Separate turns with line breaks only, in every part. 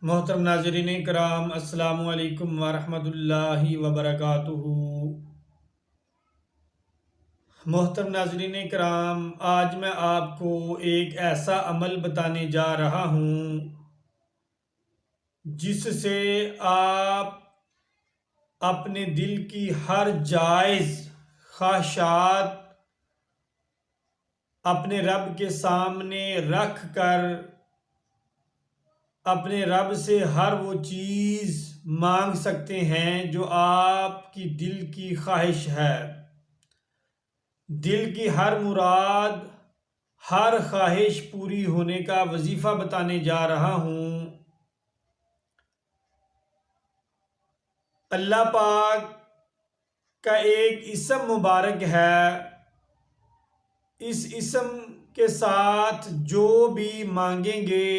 محترم ناظرین کرام، السلام علیکم ورحمۃ اللہ وبرکاتہ۔ محترم ناظرین کرام، آج میں آپ کو ایک ایسا عمل بتانے جا رہا ہوں جس سے آپ اپنے دل کی ہر جائز خواہشات اپنے رب کے سامنے رکھ کر اپنے رب سے ہر وہ چیز مانگ سکتے ہیں جو آپ کی دل کی خواہش ہے۔ دل کی ہر مراد، ہر خواہش پوری ہونے کا وظیفہ بتانے جا رہا ہوں۔ اللہ پاک کا ایک اسم مبارک ہے، اس اسم کے ساتھ جو بھی مانگیں گے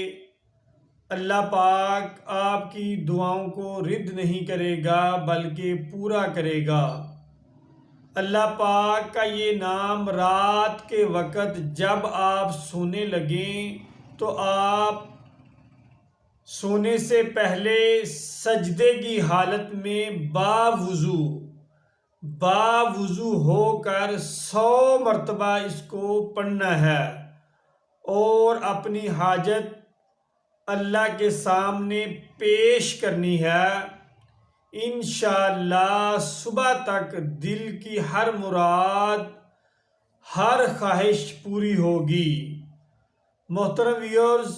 اللہ پاک آپ کی دعاؤں کو رد نہیں کرے گا بلکہ پورا کرے گا۔ اللہ پاک کا یہ نام رات کے وقت جب آپ سونے لگیں تو آپ سونے سے پہلے سجدے کی حالت میں باوضو ہو کر 100 مرتبہ اس کو پڑھنا ہے اور اپنی حاجت اللہ کے سامنے پیش کرنی ہے۔ انشاءاللہ صبح تک دل کی ہر مراد، ہر خواہش پوری ہوگی۔ محترم ویورز،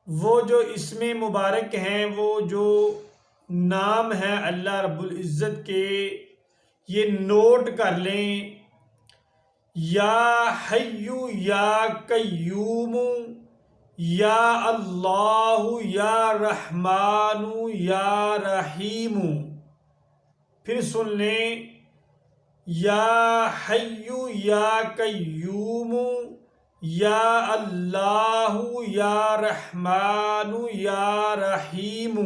وہ جو اسم مبارک ہیں، وہ جو نام ہیں اللہ رب العزت کے، یہ نوٹ کر لیں: یا حیو یا قیوم، یا اللہ، یا رحمان، یا رحیم۔ پھر سن لیں: یا حیو یا قیوم، یا اللہ، یا رحمان، یا رحیم۔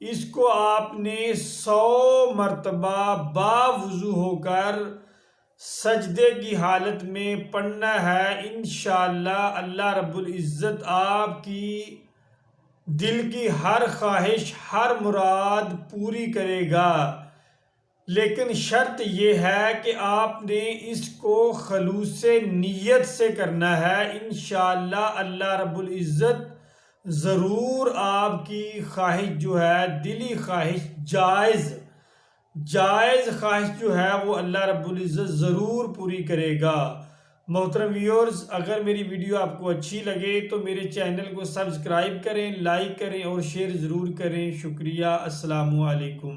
اس کو آپ نے 100 مرتبہ باوضو ہو کر سجدے کی حالت میں پڑھنا ہے۔ انشاءاللہ اللہ رب العزت آپ کی دل کی ہر خواہش، ہر مراد پوری کرے گا۔ لیکن شرط یہ ہے کہ آپ نے اس کو خلوص نیت سے کرنا ہے۔ انشاءاللہ اللہ رب العزت ضرور آپ کی خواہش جو ہے، دلی خواہش، جائز خواہش جو ہے وہ اللہ رب العزت ضرور پوری کرے گا۔ محترم ویورز، اگر میری ویڈیو آپ کو اچھی لگے تو میرے چینل کو سبسکرائب کریں، لائک کریں اور شیئر ضرور کریں۔ شکریہ۔ السلام علیکم۔